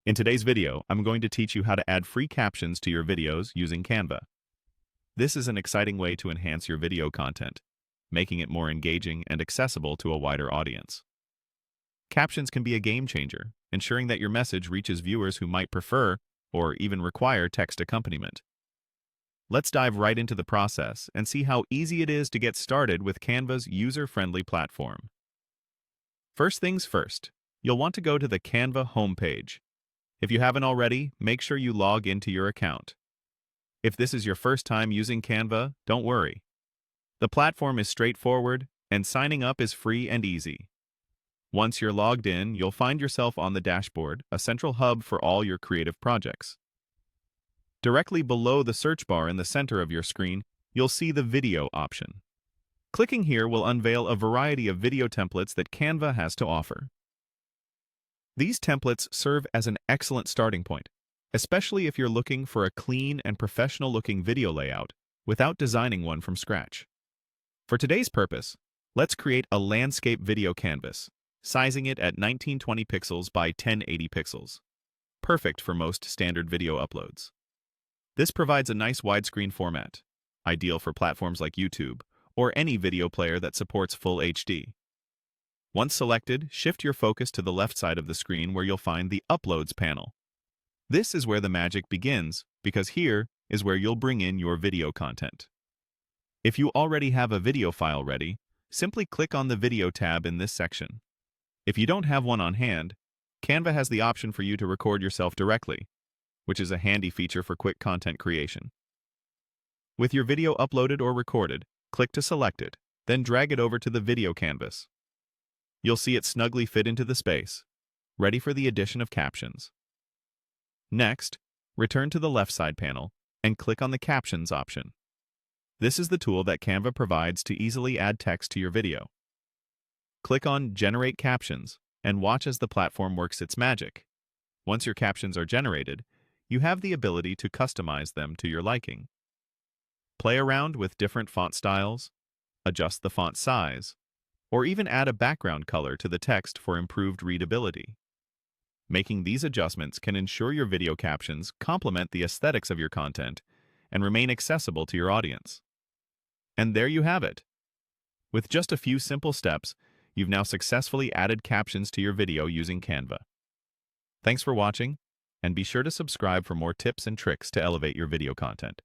In today's video, I'm going to teach you how to add free captions to your videos using Canva. This is an exciting way to enhance your video content, making it more engaging and accessible to a wider audience. Captions can be a game changer, ensuring that your message reaches viewers who might prefer or even require text accompaniment. Let's dive right into the process and see how easy it is to get started with Canva's user-friendly platform. First things first, you'll want to go to the Canva homepage. If you haven't already, make sure you log into your account. If this is your first time using Canva, don't worry. The platform is straightforward, and signing up is free and easy. Once you're logged in, you'll find yourself on the dashboard, a central hub for all your creative projects. Directly below the search bar in the center of your screen, you'll see the video option. Clicking here will unveil a variety of video templates that Canva has to offer. These templates serve as an excellent starting point, especially if you're looking for a clean and professional-looking video layout without designing one from scratch. For today's purpose, let's create a landscape video canvas, sizing it at 1920 pixels by 1080 pixels. Perfect for most standard video uploads. This provides a nice widescreen format, ideal for platforms like YouTube or any video player that supports full HD. Once selected, shift your focus to the left side of the screen where you'll find the Uploads panel. This is where the magic begins, because here is where you'll bring in your video content. If you already have a video file ready, simply click on the Video tab in this section. If you don't have one on hand, Canva has the option for you to record yourself directly, which is a handy feature for quick content creation. With your video uploaded or recorded, click to select it, then drag it over to the video canvas. You'll see it snugly fit into the space, ready for the addition of captions. Next, return to the left side panel and click on the Captions option. This is the tool that Canva provides to easily add text to your video. Click on Generate Captions and watch as the platform works its magic. Once your captions are generated, you have the ability to customize them to your liking. Play around with different font styles, adjust the font size, or even add a background color to the text for improved readability. Making these adjustments can ensure your video captions complement the aesthetics of your content and remain accessible to your audience. And there you have it. With just a few simple steps, you've now successfully added captions to your video using Canva. Thanks for watching, and be sure to subscribe for more tips and tricks to elevate your video content.